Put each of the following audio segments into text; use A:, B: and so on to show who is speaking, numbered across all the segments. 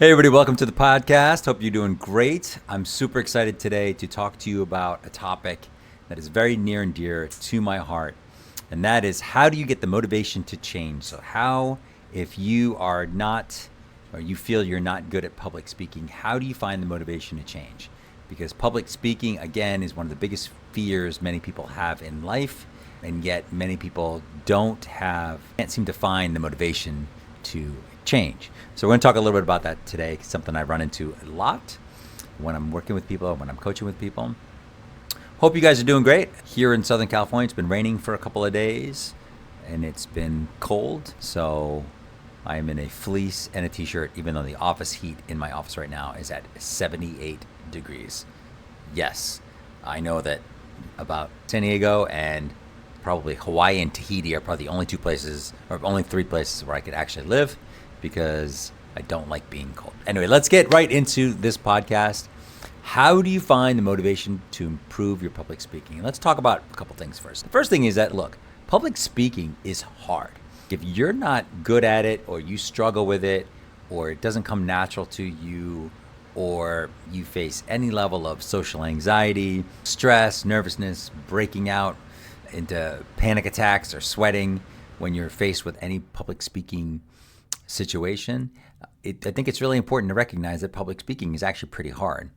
A: Hey, everybody, welcome to the podcast. Hope you're doing great. I'm super excited today to talk to you about a topic that is very near and dear to my heart, and that is how do you get the motivation to change? So, how, if you are not or you feel you're not good at public speaking, how do you find the motivation to change? Because public speaking, again, is one of the biggest fears many people have in life, and yet many people can't seem to find the motivation to change. So we're going to talk a little bit about that today. Something I run into a lot when I'm working with people, when I'm coaching with people. Hope you guys are doing great. Here in Southern California, it's been raining for a couple of days and it's been cold. So I'm in a fleece and a t-shirt, even though the office heat in my office right now is at 78 degrees. Yes, I know that about San Diego and probably Hawaii and Tahiti are probably the only two places, or only three places where I could actually live, because I don't like being cold. Anyway, let's get right into this podcast. How do you find the motivation to improve your public speaking? Let's talk about a couple things first. The first thing is that, look, public speaking is hard. If you're not good at it, or you struggle with it, or it doesn't come natural to you, or you face any level of social anxiety, stress, nervousness, breaking out into panic attacks or sweating when you're faced with any public speaking situation, I think it's really important to recognize that public speaking is actually pretty hard.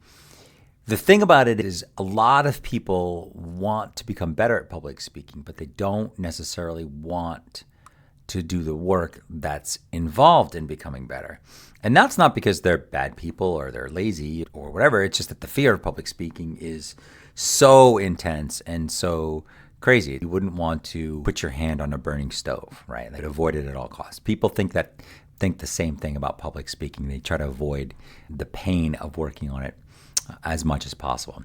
A: The thing about it is a lot of people want to become better at public speaking, but they don't necessarily want to do the work that's involved in becoming better. And that's not because they're bad people or they're lazy or whatever. It's just that the fear of public speaking is so intense and so crazy. You wouldn't want to put your hand on a burning stove, right? They'd avoid it at all costs. People think the same thing about public speaking. They try to avoid the pain of working on it as much as possible.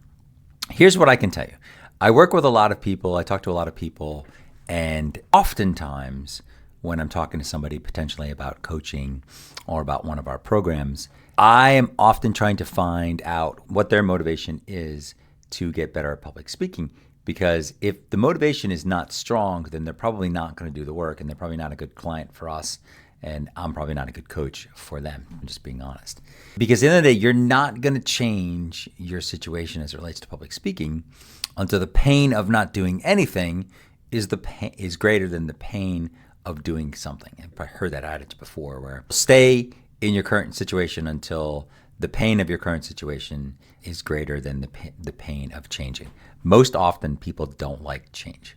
A: Here's what I can tell you. I work with a lot of people. I talk to a lot of people. And oftentimes when I'm talking to somebody potentially about coaching or about one of our programs, I am often trying to find out what their motivation is to get better at public speaking. Because if the motivation is not strong, then they're probably not going to do the work, and they're probably not a good client for us, and I'm probably not a good coach for them. I'm just being honest. Because at the end of the day, you're not going to change your situation as it relates to public speaking until the pain of not doing anything is greater than the pain of doing something. I've probably heard that adage before, where stay in your current situation until the pain of your current situation is greater than the pain of changing. Most often, people don't like change.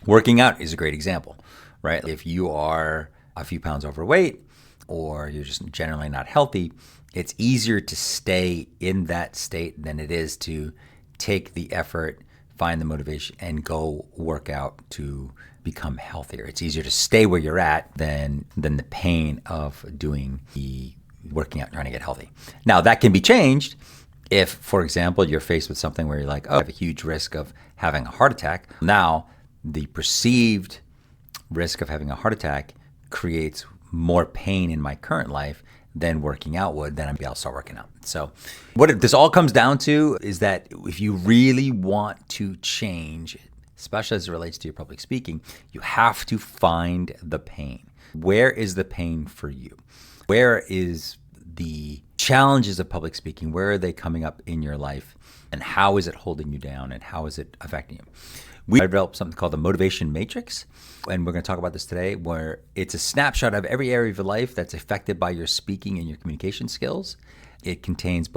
A: Working out is a great example, right? If you are a few pounds overweight or you're just generally not healthy, it's easier to stay in that state than it is to take the effort, find the motivation, and go work out to become healthier. It's easier to stay where you're at than the pain of doing the working out, trying to get healthy. Now, that can be changed if, for example, you're faced with something where you're like, oh, I have a huge risk of having a heart attack. Now, the perceived risk of having a heart attack creates more pain in my current life than working out would, then I'll start working out. So what this all comes down to is that if you really want to change, especially as it relates to your public speaking, you have to find the pain. Where is the pain for you? Where is the challenges of public speaking? Where are they coming up in your life? And how is it holding you down? And how is it affecting you? We developed something called the Motivation Matrix. And we're going to talk about this today, where it's a snapshot of every area of your life that's affected by your speaking and your communication skills. It contains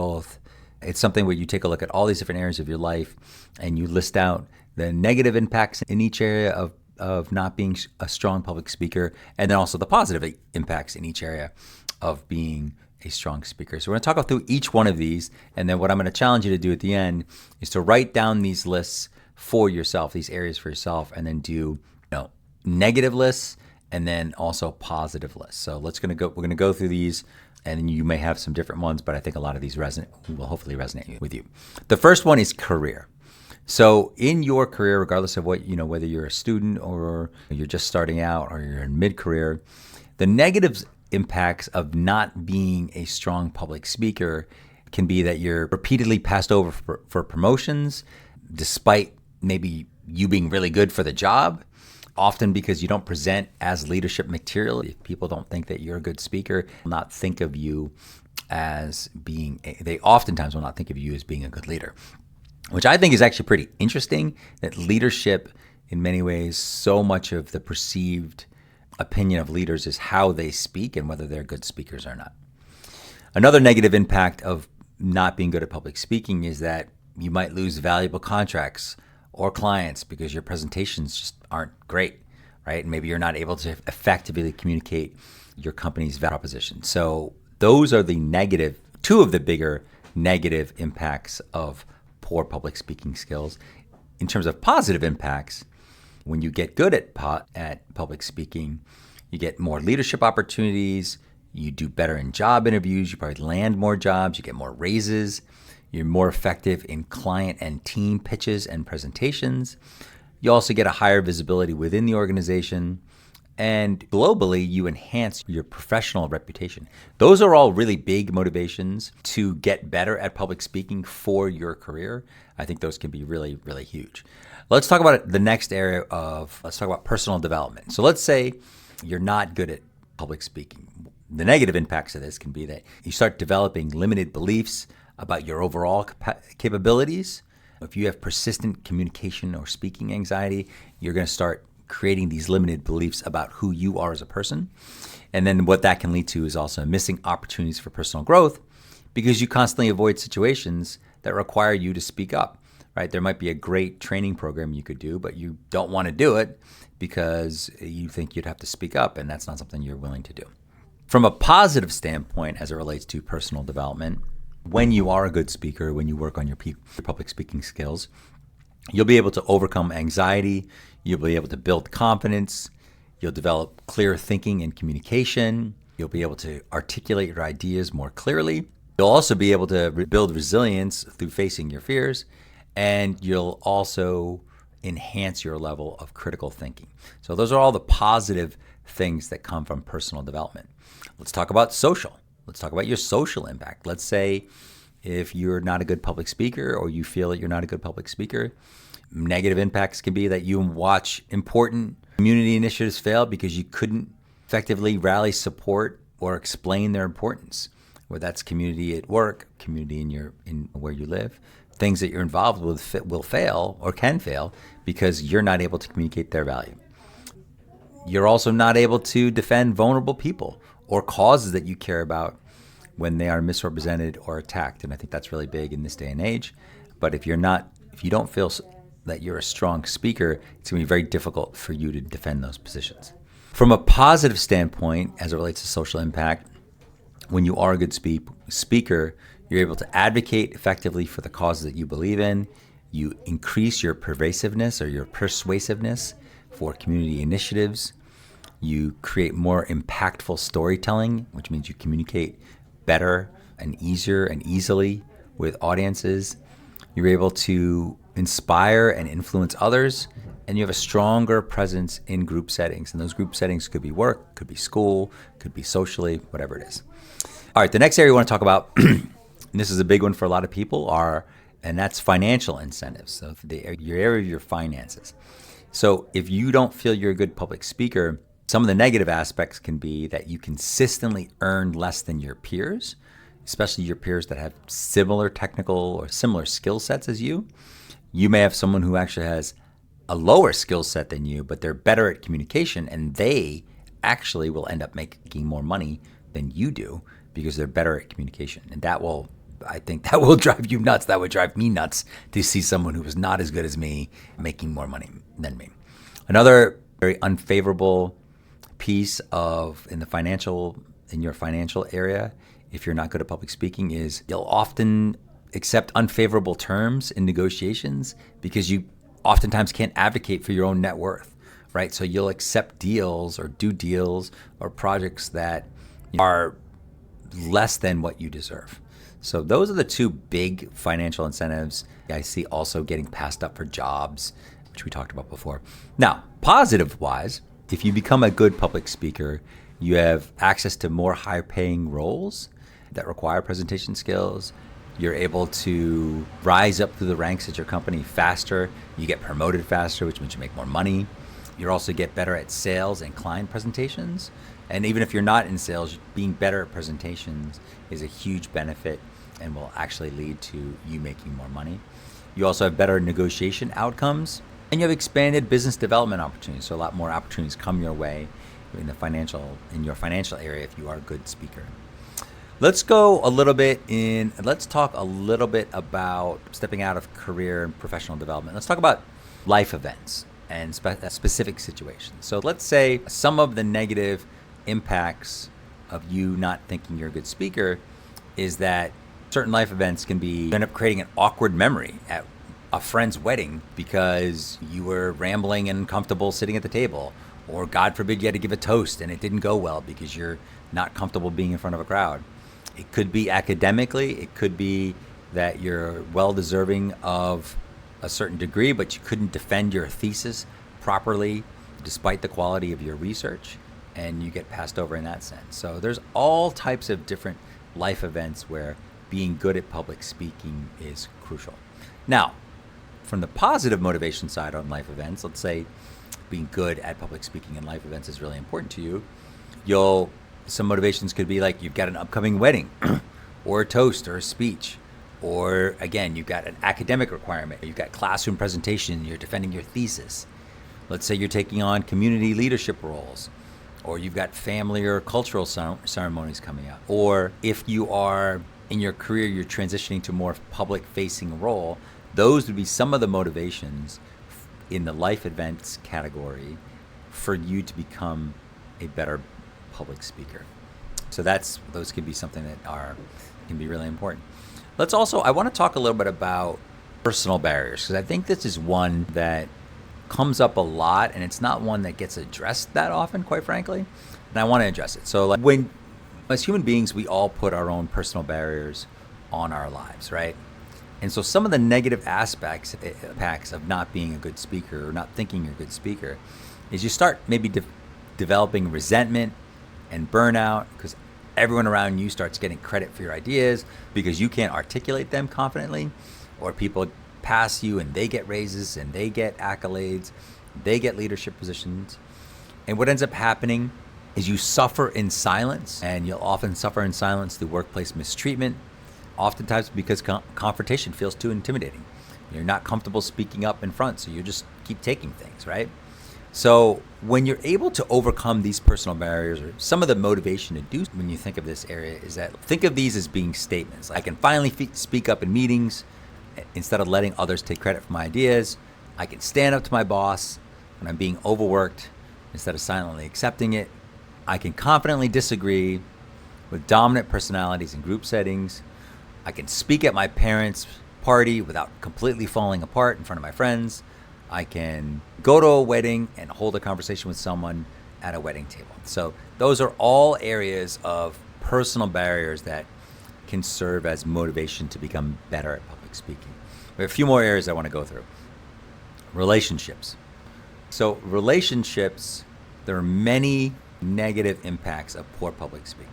A: it's something where you take a look at all these different areas of your life and you list out the negative impacts in each area of not being a strong public speaker, and then also the positive impacts in each area of being a strong speaker. So we're going to talk through each one of these, and then what I'm going to challenge you to do at the end is to write down these lists for yourself, these areas for yourself, and then do negative lists and then also positive lists. So we're going to go through these, and you may have some different ones, but I think a lot of these will hopefully resonate with you. The first one is career. So in your career, regardless of whether you're a student or you're just starting out or you're in mid-career, the negative impacts of not being a strong public speaker can be that you're repeatedly passed over for promotions, despite maybe you being really good for the job, often because you don't present as leadership material. If people don't think that you're a good speaker, not think of you as they oftentimes will not think of you as being a good leader, which I think is actually pretty interesting, that leadership, in many ways, so much of the perceived opinion of leaders is how they speak and whether they're good speakers or not. Another negative impact of not being good at public speaking is that you might lose valuable contracts or clients because your presentations just aren't great, right? And maybe you're not able to effectively communicate your company's value proposition. So those are two of the bigger negative impacts of poor public speaking skills. In terms of positive impacts, when you get good at public speaking, you get more leadership opportunities, you do better in job interviews, you probably land more jobs, you get more raises, you're more effective in client and team pitches and presentations. You also get a higher visibility within the organization, and globally, you enhance your professional reputation. Those are all really big motivations to get better at public speaking for your career. I think those can be really, really huge. Let's talk about the next area let's talk about personal development. So let's say you're not good at public speaking. The negative impacts of this can be that you start developing limited beliefs about your overall capabilities. If you have persistent communication or speaking anxiety, you're going to start creating these limited beliefs about who you are as a person. And then what that can lead to is also missing opportunities for personal growth because you constantly avoid situations that require you to speak up, right? There might be a great training program you could do, but you don't want to do it because you think you'd have to speak up, and that's not something you're willing to do. From a positive standpoint, as it relates to personal development, when you are a good speaker, when you work on your public speaking skills, you'll be able to overcome anxiety, you'll be able to build confidence, you'll develop clear thinking and communication, you'll be able to articulate your ideas more clearly, you'll also be able to build resilience through facing your fears, and you'll also enhance your level of critical thinking. So those are all the positive things that come from personal development. Let's talk about social. Let's talk about your social impact. Let's say if you're not a good public speaker or you feel that you're not a good public speaker, negative impacts can be that you watch important community initiatives fail because you couldn't effectively rally support or explain their importance, whether that's community at work, community in where you live. Things that you're involved with will fail or can fail because you're not able to communicate their value. You're also not able to defend vulnerable people or causes that you care about when they are misrepresented or attacked. And I think that's really big in this day and age. But if you don't feel that you're a strong speaker, it's going to be very difficult for you to defend those positions. From a positive standpoint, as it relates to social impact, when you are a good speaker, you're able to advocate effectively for the causes that you believe in. You increase your pervasiveness or your persuasiveness for community initiatives. You create more impactful storytelling, which means you communicate better and easier and easily with audiences. You're able to inspire and influence others, and you have a stronger presence in group settings. And those group settings could be work, could be school, could be socially, whatever it is. All right, the next area we want to talk about, and this is a big one for a lot of people, and that's financial incentives. So your area of your finances. So if you don't feel you're a good public speaker, some of the negative aspects can be that you consistently earn less than your peers, especially your peers that have similar technical or similar skill sets as you. You may have someone who actually has a lower skill set than you, but they're better at communication, and they actually will end up making more money than you do because they're better at communication. And I think that will drive you nuts. That would drive me nuts to see someone who is not as good as me making more money than me. Another very unfavorable piece in your financial area, if you're not good at public speaking, is you'll often accept unfavorable terms in negotiations because you oftentimes can't advocate for your own net worth, right? So you'll accept deals or do deals or projects that are less than what you deserve. So those are the two big financial incentives I see also getting passed up for jobs, which we talked about before. Now, positive-wise, if you become a good public speaker, you have access to more high-paying roles that require presentation skills. You're able to rise up through the ranks at your company faster. You get promoted faster, which means you make more money. You also get better at sales and client presentations. And even if you're not in sales, being better at presentations is a huge benefit and will actually lead to you making more money. You also have better negotiation outcomes, and you have expanded business development opportunities. So a lot more opportunities come your way in your financial area if you are a good speaker. Let's talk a little bit about stepping out of career and professional development. Let's talk about life events and specific situations. So let's say some of the negative impacts of you not thinking you're a good speaker is that certain life events can end up creating an awkward memory at a friend's wedding because you were rambling and uncomfortable sitting at the table, or God forbid you had to give a toast and it didn't go well because you're not comfortable being in front of a crowd. It could be academically, it could be that you're well deserving of a certain degree, but you couldn't defend your thesis properly despite the quality of your research, and you get passed over in that sense. So there's all types of different life events where being good at public speaking is crucial. Now, from the positive motivation side on life events, let's say being good at public speaking and life events is really important to you. Some motivations could be like you've got an upcoming wedding or a toast or a speech, or again, you've got an academic requirement, you've got classroom presentation, you're defending your thesis. Let's say you're taking on community leadership roles, or you've got family or cultural ceremonies coming up. Or if you are in your career, you're transitioning to a more public facing role, those would be some of the motivations in the life events category for you to become a better public speaker. So those could be something that can be really important. I want to talk a little bit about personal barriers, because I think this is one that comes up a lot, and it's not one that gets addressed that often, quite frankly. And I want to address it. So as human beings, we all put our own personal barriers on our lives, right? And so some of the negative impacts of not being a good speaker or not thinking you're a good speaker is you start maybe developing resentment and burnout because everyone around you starts getting credit for your ideas because you can't articulate them confidently, or people pass you and they get raises and they get accolades, they get leadership positions. And what ends up happening is you suffer in silence, and you'll often suffer in silence through workplace mistreatment, oftentimes because confrontation feels too intimidating. You're not comfortable speaking up in front, so you just keep taking things, right? So when you're able to overcome these personal barriers, or some of the motivation to do when you think of this area is that think of these as being statements. I can finally speak up in meetings instead of letting others take credit for my ideas. I can stand up to my boss when I'm being overworked instead of silently accepting it. I can confidently disagree with dominant personalities in group settings. I can speak at my parents' party without completely falling apart in front of my friends. I can go to a wedding and hold a conversation with someone at a wedding table. So those are all areas of personal barriers that can serve as motivation to become better at public speaking. There are a few more areas I want to go through. Relationships. So relationships, there are many negative impacts of poor public speaking.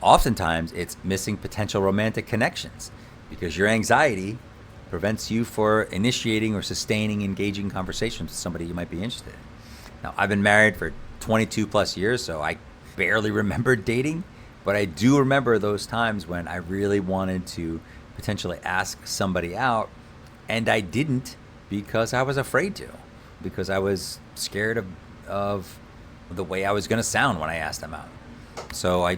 A: Oftentimes, it's missing potential romantic connections because your anxiety prevents you for initiating or sustaining engaging conversations with somebody you might be interested in. Now, I've been married for 22 plus years, so I barely remember dating, but I do remember those times when I really wanted to potentially ask somebody out, and I didn't because I was afraid to, because I was scared of the way I was going to sound when I asked them out. So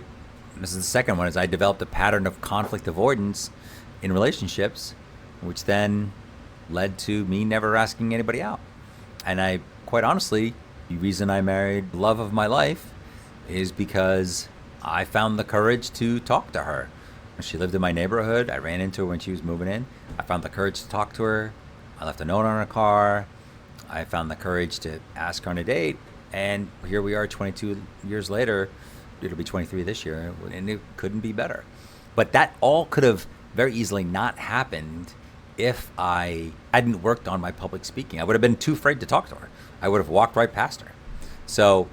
A: this is the second one, is I developed a pattern of conflict avoidance in relationships, which then led to me never asking anybody out. And I, quite honestly, the reason I married the love of my life is because I found the courage to talk to her. She lived in my neighborhood. I ran into her when she was moving in. I found the courage to talk to her. I left a note on her car. I found the courage to ask her on a date. And here we are 22 years later. It'll be 23 this year, and it couldn't be better. But that all could have very easily not happened if I hadn't worked on my public speaking. I would have been too afraid to talk to her. I would have walked right past her. So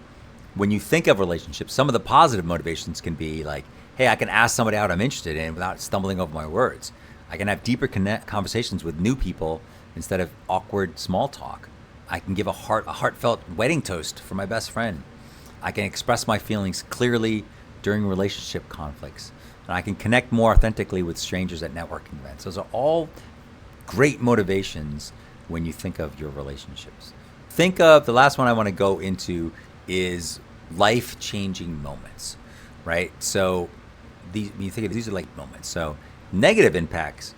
A: when you think of relationships, some of the positive motivations can be like, hey, I can ask somebody out I'm interested in without stumbling over my words. I can have deeper conversations with new people instead of awkward small talk. I can give a heartfelt wedding toast for my best friend. I can express my feelings clearly during relationship conflicts. And I can connect more authentically with strangers at networking events. Those are all great motivations when you think of your relationships. Think of the last one I want to go into is life-changing moments, right? So when you think of these are like moments. So negative impacts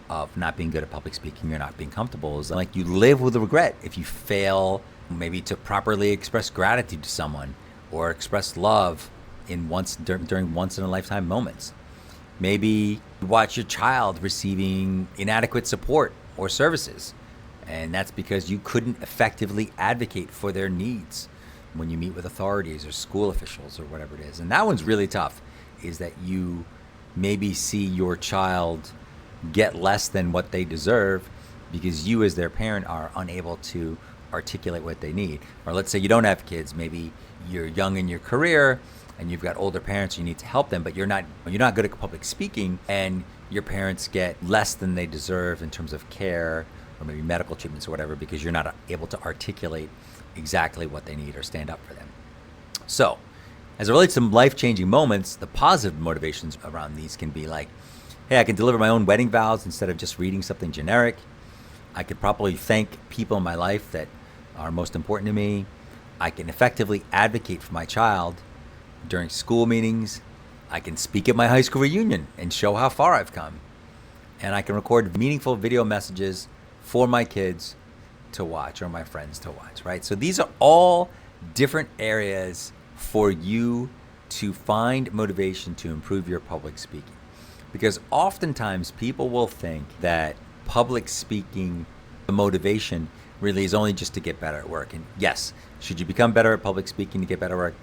A: of not being good at public speaking or not being comfortable is like you live with a regret if you fail maybe to properly express gratitude to someone or express love during once in a lifetime moments. Maybe you watch your child receiving inadequate support or services, and that's because you couldn't effectively advocate for their needs when you meet with authorities or school officials or whatever it is. And that one's really tough, is that you maybe see your child get less than what they deserve because you as their parent are unable to articulate what they need. Or let's say you don't have kids, maybe you're young in your career and you've got older parents, you need to help them, but you're not good at public speaking, and your parents get less than they deserve in terms of care or maybe medical treatments or whatever because you're not able to articulate exactly what they need or stand up for them. So, as it relates to life-changing moments, the positive motivations around these can be like, hey, I can deliver my own wedding vows instead of just reading something generic. I could probably thank people in my life that are most important to me. I can effectively advocate for my child during school meetings. I can speak at my high school reunion and show how far I've come. And I can record meaningful video messages for my kids to watch or my friends to watch, right? So these are all different areas for you to find motivation to improve your public speaking. Because oftentimes people will think that public speaking, the motivation really is only just to get better at work. And yes, should you become better at public speaking to get better at work?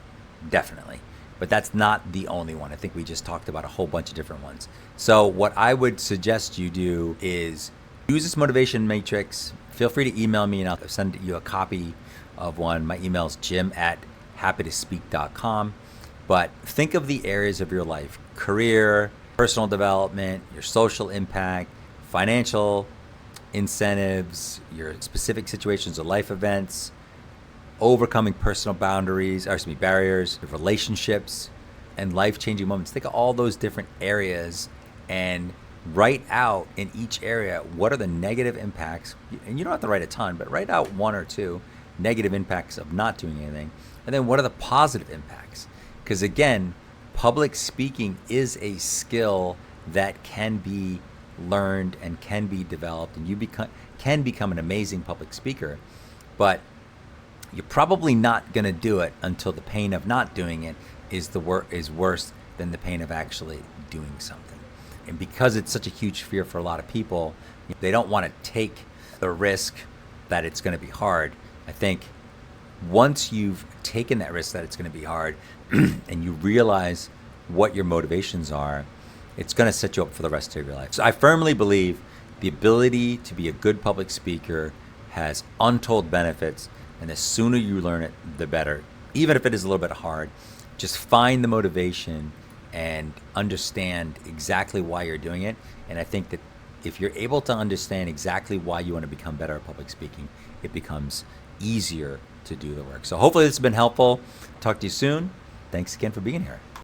A: Definitely. But that's not the only one. I think we just talked about a whole bunch of different ones. So what I would suggest you do is use this motivation matrix. Feel free to email me and I'll send you a copy of one. My email is jim@happytospeak.com. But think of the areas of your life: career, personal development, your social impact, financial incentives, your specific situations or life events, overcoming personal barriers, relationships, and life-changing moments. Think of all those different areas and write out in each area what are the negative impacts. And you don't have to write a ton, but write out one or two negative impacts of not doing anything. And then what are the positive impacts? Because again, public speaking is a skill that can be learned and can be developed, and you can become an amazing public speaker, but you're probably not going to do it until the pain of not doing it is worse than the pain of actually doing something. And because it's such a huge fear for a lot of people, they don't want to take the risk that it's going to be hard. I think once you've taken that risk that it's going to be hard and you realize what your motivations are, it's going to set you up for the rest of your life. So I firmly believe the ability to be a good public speaker has untold benefits, and the sooner you learn it, the better. Even if it is a little bit hard, just find the motivation and understand exactly why you're doing it. And I think that if you're able to understand exactly why you want to become better at public speaking, it becomes easier to do the work. So hopefully this has been helpful. Talk to you soon. Thanks again for being here.